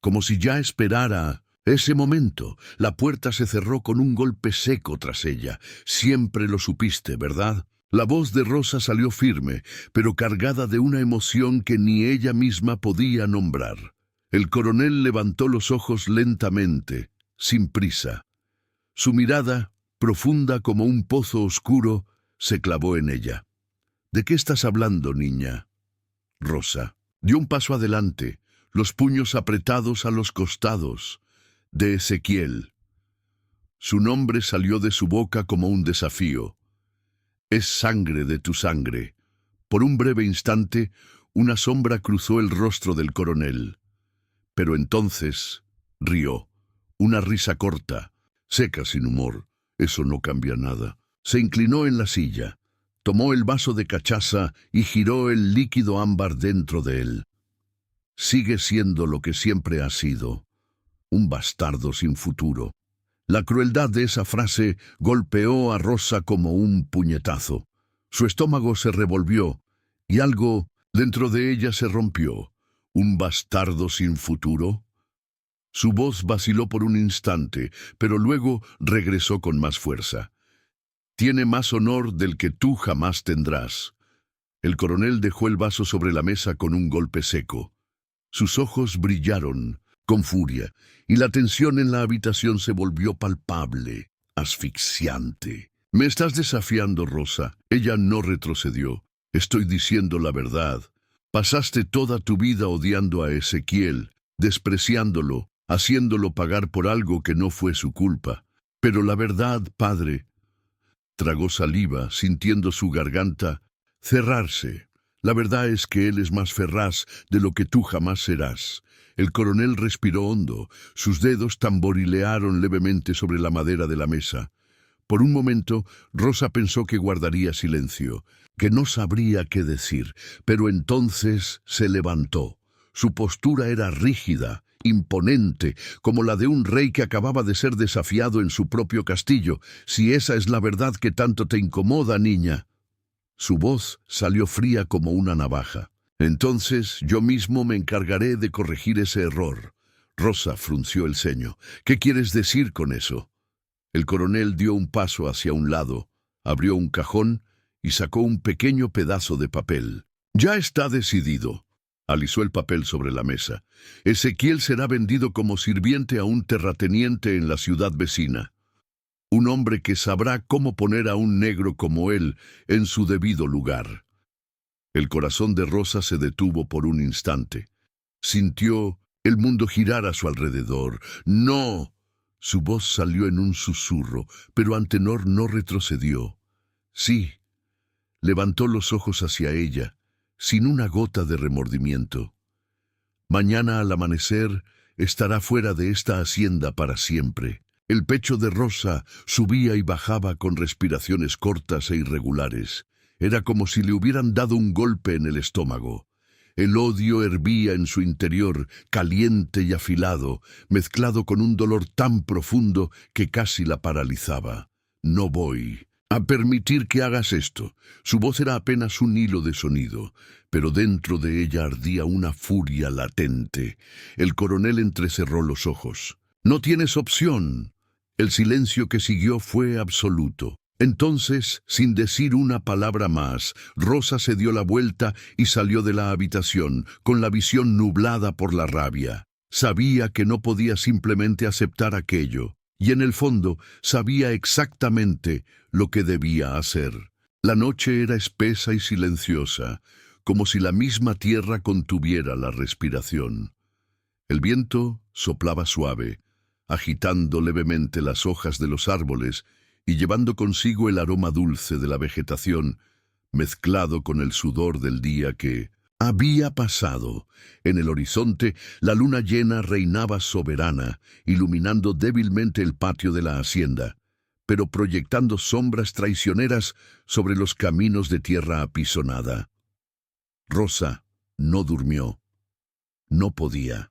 A: Como si ya esperara Ese momento, la puerta se cerró con un golpe seco tras ella. Siempre lo supiste, ¿verdad? La voz de Rosa salió firme, pero cargada de una emoción que ni ella misma podía nombrar. El coronel levantó los ojos lentamente, sin prisa. Su mirada, profunda como un pozo oscuro, se clavó en ella. ¿De qué estás hablando, niña? Rosa dio un paso adelante, los puños apretados a los costados. De Ezequiel. Su nombre salió de su boca como un desafío. Es sangre de tu sangre. Por un breve instante, una sombra cruzó el rostro del coronel. Pero entonces rió, una risa corta, seca sin humor. Eso no cambia nada. Se inclinó en la silla, tomó el vaso de cachaza y giró el líquido ámbar dentro de él. Sigue siendo lo que siempre ha sido, un bastardo sin futuro. La crueldad de esa frase golpeó a Rosa como un puñetazo. Su estómago se revolvió y algo dentro de ella se rompió. ¿Un bastardo sin futuro? Su voz vaciló por un instante, pero luego regresó con más fuerza. Tiene más honor del que tú jamás tendrás. El coronel dejó el vaso sobre la mesa con un golpe seco. Sus ojos brillaron con furia, y la tensión en la habitación se volvió palpable, asfixiante. Me estás desafiando, Rosa. Ella no retrocedió. Estoy diciendo la verdad. Pasaste toda tu vida odiando a Ezequiel, despreciándolo, haciéndolo pagar por algo que no fue su culpa. Pero la verdad, padre, tragó saliva, sintiendo su garganta cerrarse. La verdad es que él es más feraz de lo que tú jamás serás. El coronel respiró hondo, sus dedos tamborilearon levemente sobre la madera de la mesa. Por un momento, Rosa pensó que guardaría silencio, que no sabría qué decir, pero entonces se levantó. Su postura era rígida, imponente, como la de un rey que acababa de ser desafiado en su propio castillo. Si esa es la verdad que tanto te incomoda, niña. Su voz salió fría como una navaja. Entonces yo mismo me encargaré de corregir ese error. Rosa frunció el ceño. ¿Qué quieres decir con eso? El coronel dio un paso hacia un lado, abrió un cajón y sacó un pequeño pedazo de papel. Ya está decidido. Alisó el papel sobre la mesa. Ezequiel será vendido como sirviente a un terrateniente en la ciudad vecina. Un hombre que sabrá cómo poner a un negro como él en su debido lugar. El corazón de Rosa se detuvo por un instante. Sintió el mundo girar a su alrededor. ¡No! Su voz salió en un susurro, pero Antenor no retrocedió. Sí. Levantó los ojos hacia ella, sin una gota de remordimiento. Mañana al amanecer estará fuera de esta hacienda para siempre. El pecho de Rosa subía y bajaba con respiraciones cortas e irregulares. Era como si le hubieran dado un golpe en el estómago. El odio hervía en su interior, caliente y afilado, mezclado con un dolor tan profundo que casi la paralizaba. No voy a permitir que hagas esto. Su voz era apenas un hilo de sonido, pero dentro de ella ardía una furia latente. El coronel entrecerró los ojos. No tienes opción. El silencio que siguió fue absoluto. Entonces, sin decir una palabra más, Rosa se dio la vuelta y salió de la habitación, con la visión nublada por la rabia. Sabía que no podía simplemente aceptar aquello, y en el fondo sabía exactamente lo que debía hacer. La noche era espesa y silenciosa, como si la misma tierra contuviera la respiración. El viento soplaba suave, agitando levemente las hojas de los árboles y llevando consigo el aroma dulce de la vegetación, mezclado con el sudor del día que había pasado. En el horizonte, la luna llena reinaba soberana, iluminando débilmente el patio de la hacienda, pero proyectando sombras traicioneras sobre los caminos de tierra apisonada. Rosa no durmió. No podía.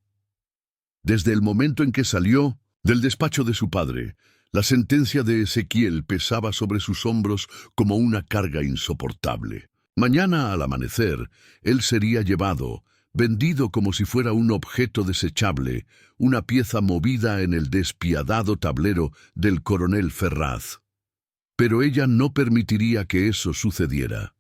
A: Desde el momento en que salió del despacho de su padre, la sentencia de Ezequiel pesaba sobre sus hombros como una carga insoportable. Mañana al amanecer, él sería llevado, vendido como si fuera un objeto desechable, una pieza movida en el despiadado tablero del coronel Ferraz. Pero ella no permitiría que eso sucediera.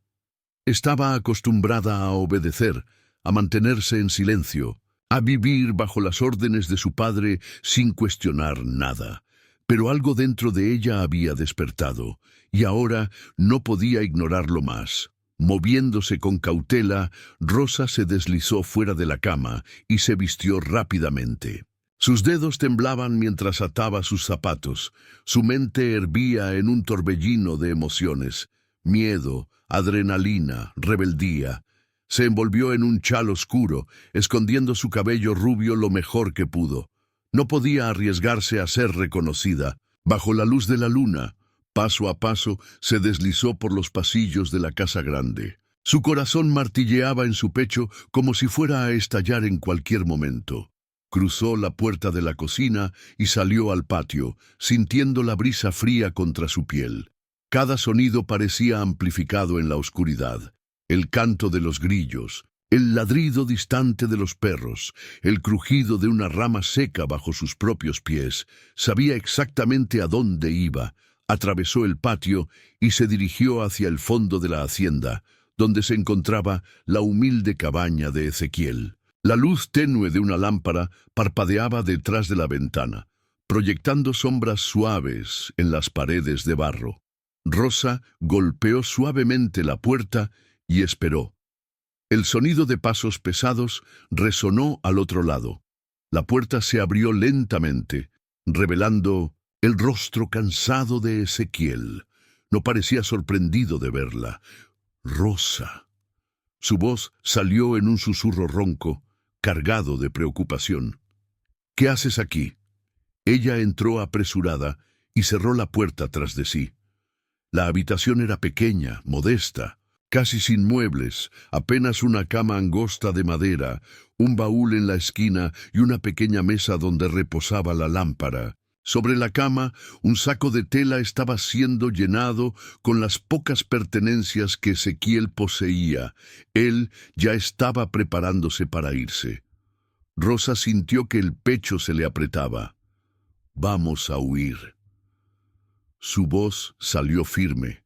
A: Estaba acostumbrada a obedecer, a mantenerse en silencio, a vivir bajo las órdenes de su padre sin cuestionar nada. Pero algo dentro de ella había despertado, y ahora no podía ignorarlo más. Moviéndose con cautela, Rosa se deslizó fuera de la cama y se vistió rápidamente. Sus dedos temblaban mientras ataba sus zapatos. Su mente hervía en un torbellino de emociones: miedo, adrenalina, rebeldía. Se envolvió en un chal oscuro, escondiendo su cabello rubio lo mejor que pudo. No podía arriesgarse a ser reconocida. Bajo la luz de la luna, paso a paso, se deslizó por los pasillos de la casa grande. Su corazón martilleaba en su pecho como si fuera a estallar en cualquier momento. Cruzó la puerta de la cocina y salió al patio, sintiendo la brisa fría contra su piel. Cada sonido parecía amplificado en la oscuridad. El canto de los grillos, el ladrido distante de los perros, el crujido de una rama seca bajo sus propios pies. Sabía exactamente a dónde iba. Atravesó el patio y se dirigió hacia el fondo de la hacienda, donde se encontraba la humilde cabaña de Ezequiel. La luz tenue de una lámpara parpadeaba detrás de la ventana, proyectando sombras suaves en las paredes de barro. Rosa golpeó suavemente la puerta y esperó. El sonido de pasos pesados resonó al otro lado. La puerta se abrió lentamente, revelando el rostro cansado de Ezequiel. No parecía sorprendido de verla. Rosa. Su voz salió en un susurro ronco, cargado de preocupación. ¿Qué haces aquí? Ella entró apresurada y cerró la puerta tras de sí. La habitación era pequeña, modesta, casi sin muebles, apenas una cama angosta de madera, un baúl en la esquina y una pequeña mesa donde reposaba la lámpara. Sobre la cama, un saco de tela estaba siendo llenado con las pocas pertenencias que Ezequiel poseía. Él ya estaba preparándose para irse. Rosa sintió que el pecho se le apretaba. «Vamos a huir». Su voz salió firme.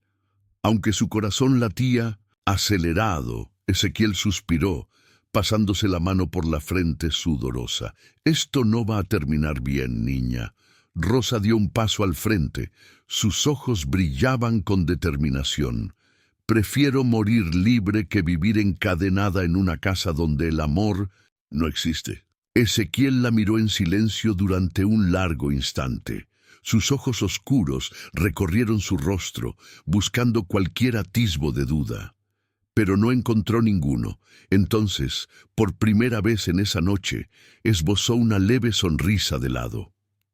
A: Aunque su corazón latía, acelerado, Ezequiel suspiró, pasándose la mano por la frente sudorosa. «Esto no va a terminar bien, niña». Rosa dio un paso al frente. Sus ojos brillaban con determinación. «Prefiero morir libre que vivir encadenada en una casa donde el amor no existe». Ezequiel la miró en silencio durante un largo instante. Sus ojos oscuros recorrieron su rostro, buscando cualquier atisbo de duda. Pero no encontró ninguno. Entonces, por primera vez en esa noche, esbozó una leve sonrisa de lado.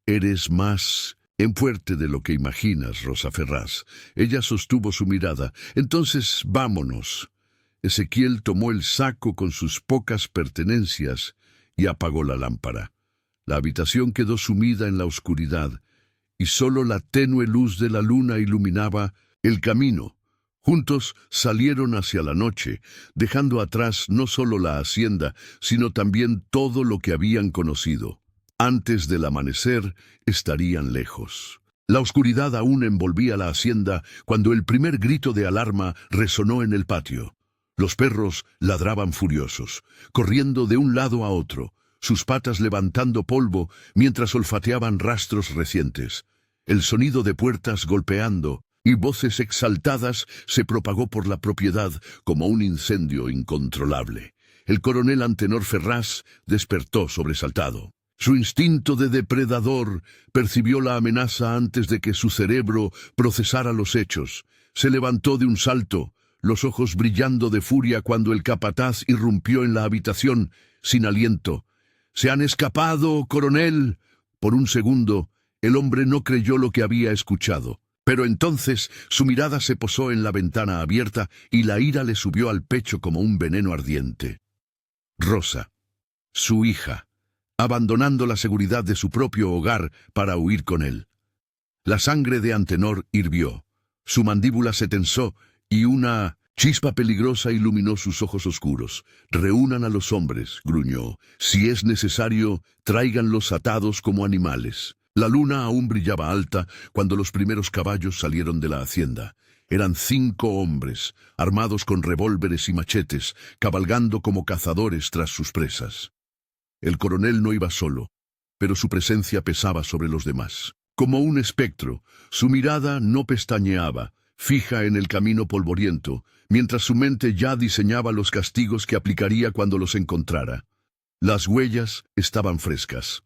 A: «Eres más fuerte de lo que imaginas, Rosa Ferraz». Ella sostuvo su mirada. «Entonces, vámonos». Ezequiel tomó el saco con sus pocas pertenencias y apagó la lámpara. La habitación quedó sumida en la oscuridad, y solo la tenue luz de la luna iluminaba el camino. Juntos salieron hacia la noche, dejando atrás no solo la hacienda, sino también todo lo que habían conocido. Antes del amanecer estarían lejos. La oscuridad aún envolvía la hacienda cuando el primer grito de alarma resonó en el patio. Los perros ladraban furiosos, corriendo de un lado a otro, sus patas levantando polvo mientras olfateaban rastros recientes. El sonido de puertas golpeando y voces exaltadas se propagó por la propiedad como un incendio incontrolable. El coronel Antenor Ferraz despertó sobresaltado. Su instinto de depredador percibió la amenaza antes de que su cerebro procesara los hechos. Se levantó de un salto, los ojos brillando de furia cuando el capataz irrumpió en la habitación, sin aliento. «¡Se han escapado, coronel!». Por un segundo, el hombre no creyó lo que había escuchado. Pero entonces su mirada se posó en la ventana abierta y la ira le subió al pecho como un veneno ardiente. Rosa, su hija, abandonando la seguridad de su propio hogar para huir con él. La sangre de Antenor hirvió. Su mandíbula se tensó y una Chispa peligrosa iluminó sus ojos oscuros. «Reúnan a los hombres», gruñó. «Si es necesario, tráiganlos atados como animales». La luna aún brillaba alta cuando los primeros caballos salieron de la hacienda. Eran 5 hombres, armados con revólveres y machetes, cabalgando como cazadores tras sus presas. El coronel no iba solo, pero su presencia pesaba sobre los demás. Como un espectro, su mirada no pestañeaba, fija en el camino polvoriento, mientras su mente ya diseñaba los castigos que aplicaría cuando los encontrara. Las huellas estaban frescas.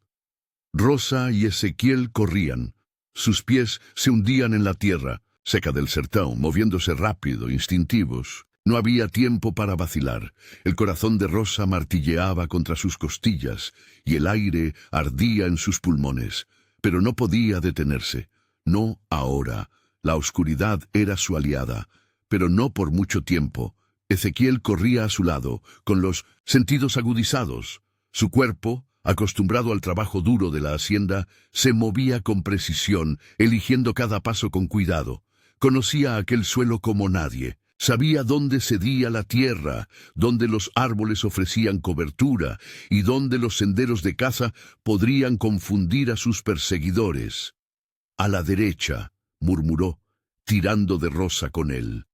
A: Rosa y Ezequiel corrían. Sus pies se hundían en la tierra, seca del sertón, moviéndose rápido, instintivos. No había tiempo para vacilar. El corazón de Rosa martilleaba contra sus costillas y el aire ardía en sus pulmones. Pero no podía detenerse. No ahora. La oscuridad era su aliada, pero no por mucho tiempo. Ezequiel corría a su lado, con los sentidos agudizados. Su cuerpo, acostumbrado al trabajo duro de la hacienda, se movía con precisión, eligiendo cada paso con cuidado. Conocía aquel suelo como nadie. Sabía dónde cedía la tierra, dónde los árboles ofrecían cobertura y dónde los senderos de caza podrían confundir a sus perseguidores. «A la derecha», murmuró, tirando de Rosa con él.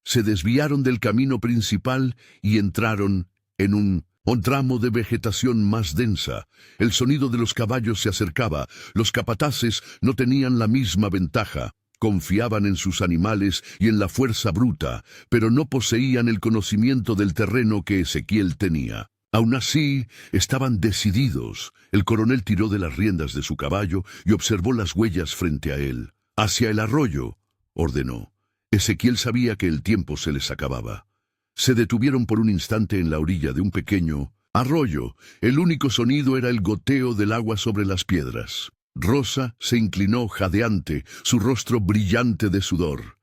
A: Se desviaron del camino principal y entraron en un tramo de vegetación más densa. El sonido de los caballos se acercaba. Los capataces no tenían la misma ventaja. Confiaban en sus animales y en la fuerza bruta, pero no poseían el conocimiento del terreno que Ezequiel tenía. Aún así, estaban decididos. El coronel tiró de las riendas de su caballo y observó las huellas frente a él. «Hacia el arroyo», ordenó. Ezequiel sabía que el tiempo se les acababa. Se detuvieron por un instante en la orilla de un pequeño arroyo. El único sonido era el goteo del agua sobre las piedras. Rosa se inclinó jadeante, su rostro brillante de sudor.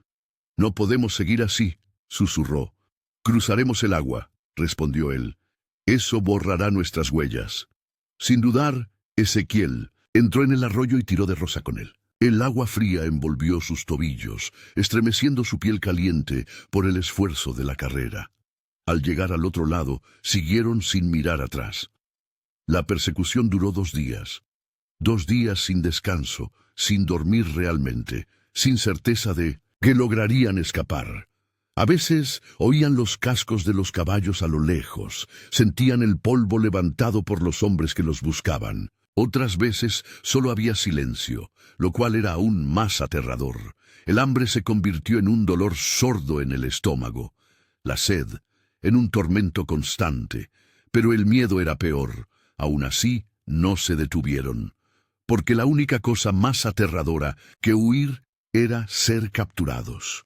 A: «No podemos seguir así», susurró. «Cruzaremos el agua», respondió él. «Eso borrará nuestras huellas». Sin dudar, Ezequiel entró en el arroyo y tiró de Rosa con él. El agua fría envolvió sus tobillos, estremeciendo su piel caliente por el esfuerzo de la carrera. Al llegar al otro lado, siguieron sin mirar atrás. La persecución duró 2 días. 2 días sin descanso, sin dormir realmente, sin certeza de que lograrían escapar. A veces oían los cascos de los caballos a lo lejos, sentían el polvo levantado por los hombres que los buscaban. Otras veces solo había silencio, lo cual era aún más aterrador. El hambre se convirtió en un dolor sordo en el estómago, la sed en un tormento constante, pero el miedo era peor. Aún así, no se detuvieron, porque la única cosa más aterradora que huir era ser capturados.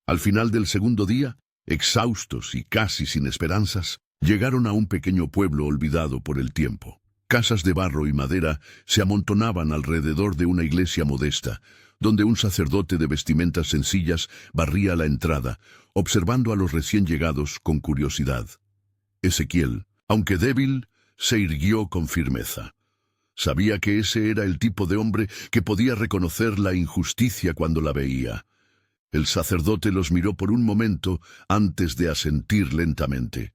A: Al final del segundo día, exhaustos y casi sin esperanzas, llegaron a un pequeño pueblo olvidado por el tiempo. Casas de barro y madera se amontonaban alrededor de una iglesia modesta, donde un sacerdote de vestimentas sencillas barría la entrada, observando a los recién llegados con curiosidad. Ezequiel, aunque débil, se irguió con firmeza. Sabía que ese era el tipo de hombre que podía reconocer la injusticia cuando la veía. El sacerdote los miró por un momento antes de asentir lentamente.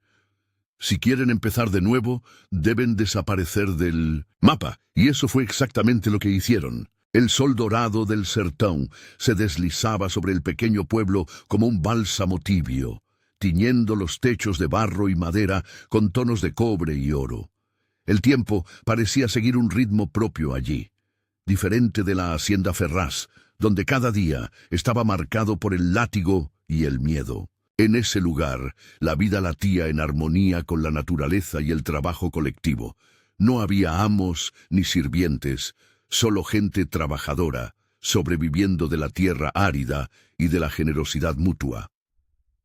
A: Si quieren empezar de nuevo, deben desaparecer del mapa, y eso fue exactamente lo que hicieron. El sol dorado del sertón se deslizaba sobre el pequeño pueblo como un bálsamo tibio, tiñendo los techos de barro y madera con tonos de cobre y oro. El tiempo parecía seguir un ritmo propio allí, diferente de la hacienda Ferraz, donde cada día estaba marcado por el látigo y el miedo. En ese lugar, la vida latía en armonía con la naturaleza y el trabajo colectivo. No había amos ni sirvientes, solo gente trabajadora, sobreviviendo de la tierra árida y de la generosidad mutua.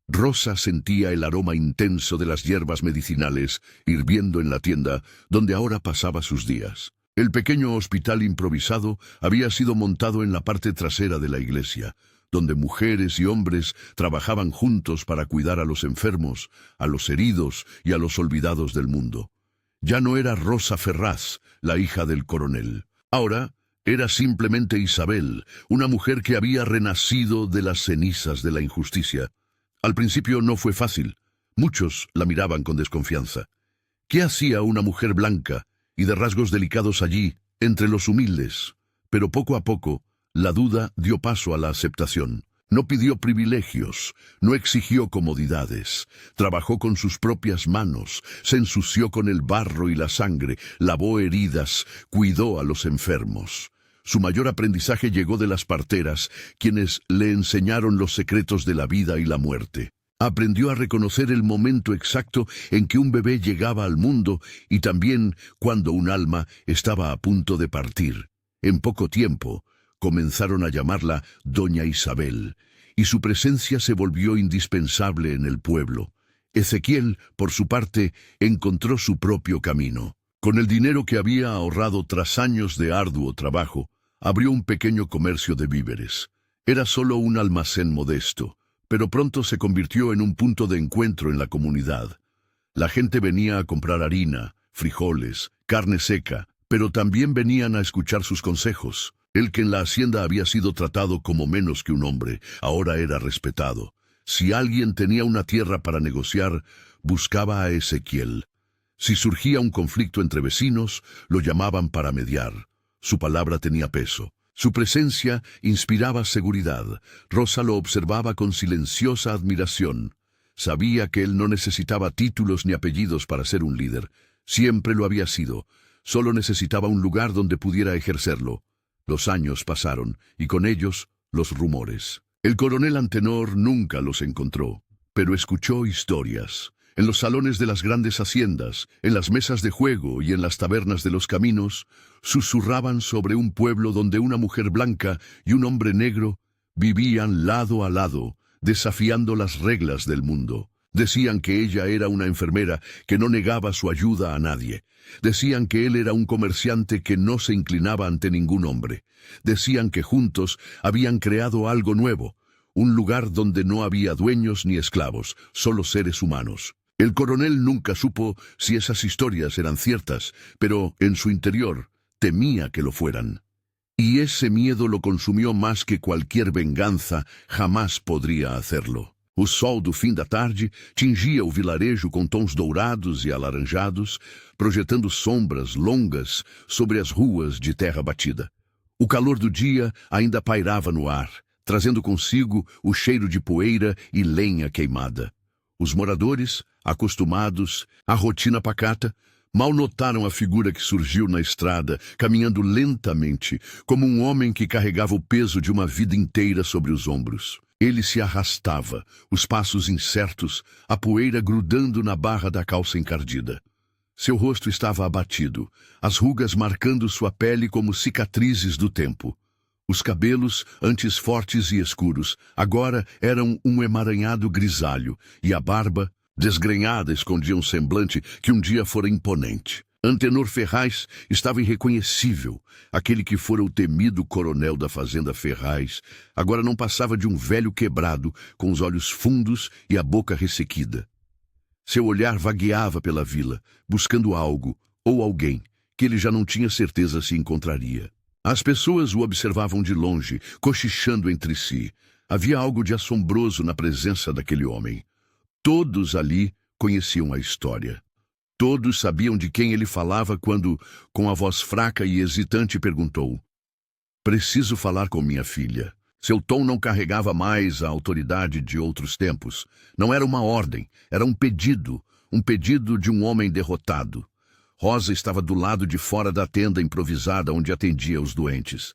A: Rosa sentía el aroma intenso de las hierbas medicinales hirviendo en la tienda donde ahora pasaba sus días. El pequeño hospital improvisado había sido montado en la parte trasera de la iglesia, donde mujeres y hombres trabajaban juntos para cuidar a los enfermos, a los heridos y a los olvidados del mundo. Ya no era Rosa Ferraz, la hija del coronel. Ahora era simplemente Isabel, una mujer que había renacido de las cenizas de la injusticia. Al principio no fue fácil. Muchos la miraban con desconfianza. ¿Qué hacía una mujer blanca y de rasgos delicados allí, entre los humildes? Pero poco a poco, la duda dio paso a la aceptación. No pidió privilegios, no exigió comodidades. Trabajó con sus propias manos, se ensució con el barro y la sangre, lavó heridas, cuidó a los enfermos. Su mayor aprendizaje llegó de las parteras, quienes le enseñaron los secretos de la vida y la muerte. Aprendió a reconocer el momento exacto en que un bebé llegaba al mundo y también cuando un alma estaba a punto de partir. En poco tiempo, comenzaron a llamarla Doña Isabel, y su presencia se volvió indispensable en el pueblo. Ezequiel, por su parte, encontró su propio camino. Con el dinero que había ahorrado tras años de arduo trabajo, abrió un pequeño comercio de víveres. Era solo un almacén modesto, pero pronto se convirtió en un punto de encuentro en la comunidad. La gente venía a comprar harina, frijoles, carne seca, pero también venían a escuchar sus consejos. El que en la hacienda había sido tratado como menos que un hombre, ahora era respetado. Si alguien tenía una tierra para negociar, buscaba a Ezequiel. Si surgía un conflicto entre vecinos, lo llamaban para mediar. Su palabra tenía peso. Su presencia inspiraba seguridad. Rosa lo observaba con silenciosa admiración. Sabía que él no necesitaba títulos ni apellidos para ser un líder. Siempre lo había sido. Solo necesitaba un lugar donde pudiera ejercerlo. Los años pasaron, y con ellos, los rumores. El coronel Antenor nunca los encontró, pero escuchó historias. En los salones de las grandes haciendas, en las mesas de juego y en las tabernas de los caminos, susurraban sobre un pueblo donde una mujer blanca y un hombre negro vivían lado a lado, desafiando las reglas del mundo. Decían que ella era una enfermera que no negaba su ayuda a nadie. Decían que él era un comerciante que no se inclinaba ante ningún hombre. Decían que juntos habían creado algo nuevo, un lugar donde no había dueños ni esclavos, solo seres humanos. El coronel nunca supo si esas historias eran ciertas, pero en su interior temía que lo fueran. Y ese miedo lo consumió más que cualquier venganza jamás podría hacerlo. O sol do fim da tarde tingia o vilarejo com tons dourados e alaranjados, projetando sombras longas sobre as ruas de terra batida. O calor do dia ainda pairava no ar, trazendo consigo o cheiro de poeira e lenha queimada. Os moradores, acostumados à rotina pacata, mal notaram a figura que surgiu na estrada, caminhando lentamente, como um homem que carregava o peso de uma vida inteira sobre os ombros. Ele se arrastava, os passos incertos, a poeira grudando na barra da calça encardida. Seu rosto estava abatido, as rugas marcando sua pele como cicatrizes do tempo. Os cabelos, antes fortes e escuros, agora eram um emaranhado grisalho, e a barba, desgrenhada, escondia um semblante que um dia fora imponente. Antenor Ferraz estava irreconhecível. Aquele que fora o temido coronel da fazenda Ferraz, agora não passava de um velho quebrado, com os olhos fundos e a boca ressequida. Seu olhar vagueava pela vila, buscando algo, ou alguém, que ele já não tinha certeza se encontraria. As pessoas o observavam de longe, cochichando entre si. Havia algo de assombroso na presença daquele homem. Todos ali conheciam a história. Todos sabiam de quem ele falava quando, com a voz fraca e hesitante, perguntou: "Preciso falar com minha filha." Seu tom não carregava mais a autoridade de outros tempos. Não era uma ordem, era um pedido de um homem derrotado. Rosa estava do lado de fora da tenda improvisada onde atendia os doentes.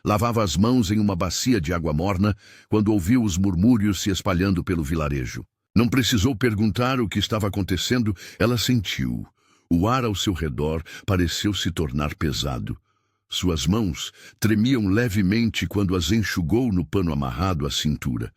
A: Lavava as mãos em uma bacia de água morna quando ouviu os murmúrios se espalhando pelo vilarejo. Não precisou perguntar o que estava acontecendo, ela sentiu. O ar ao seu redor pareceu se tornar pesado. Suas mãos tremiam levemente quando as enxugou no pano amarrado à cintura.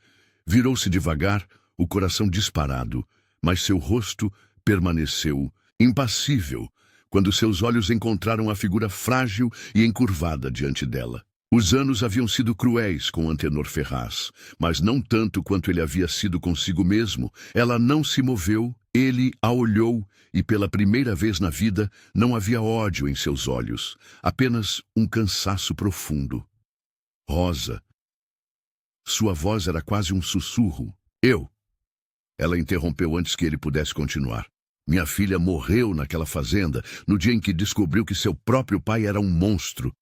A: Virou-se devagar, o coração disparado, mas seu rosto permaneceu impassível quando seus olhos encontraram a figura frágil e encurvada diante dela. Os anos haviam sido cruéis com Antenor Ferraz, mas não tanto quanto ele havia sido consigo mesmo. Ela não se moveu, ele a olhou e pela primeira vez na vida não havia ódio em seus olhos, apenas um cansaço profundo. Rosa. Sua voz era quase um sussurro. Eu. Ela interrompeu antes que ele pudesse continuar. Minha filha morreu naquela fazenda, no dia em que descobriu que seu próprio pai era um monstro.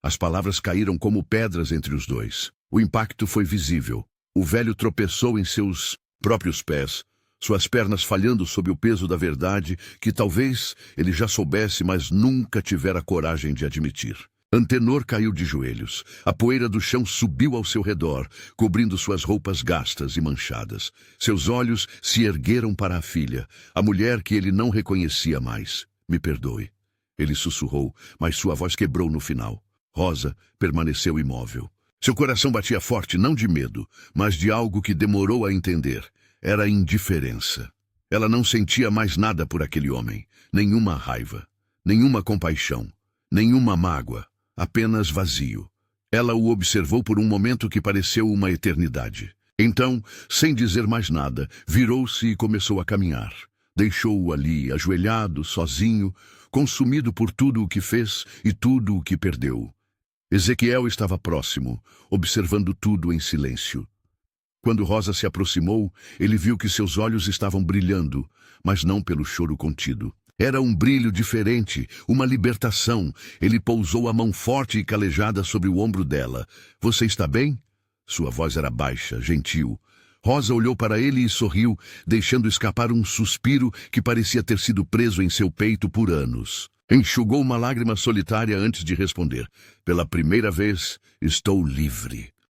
A: As palavras caíram como pedras entre os dois. O impacto foi visível. O velho tropeçou em seus próprios pés, suas pernas falhando sob o peso da verdade que talvez ele já soubesse, mas nunca tivera coragem de admitir. Antenor caiu de joelhos. A poeira do chão subiu ao seu redor, cobrindo suas roupas gastas e manchadas. Seus olhos se ergueram para a filha, a mulher que ele não reconhecia mais. Me perdoe, ele sussurrou, mas sua voz quebrou no final. Rosa permaneceu imóvel. Seu coração batia forte, não de medo, mas de algo que demorou a entender. Era indiferença. Ela não sentia mais nada por aquele homem. Nenhuma raiva, nenhuma compaixão, nenhuma mágoa. Apenas vazio. Ela o observou por um momento que pareceu uma eternidade. Então, sem dizer mais nada, virou-se e começou a caminhar. Deixou-o ali, ajoelhado, sozinho, consumido por tudo o que fez e tudo o que perdeu. Ezequiel estava próximo, observando tudo em silêncio. Quando Rosa se aproximou, ele viu que seus olhos estavam brilhando, mas não pelo choro contido. Era um brilho diferente, uma libertação. Ele pousou a mão forte e calejada sobre o ombro dela. — Você está bem? Sua voz era baixa, gentil. Rosa olhou para ele e sorriu, deixando escapar um suspiro que parecia ter sido preso em seu peito por anos. Enxugou uma lágrima solitária antes de responder. — Pela primeira vez, estou livre.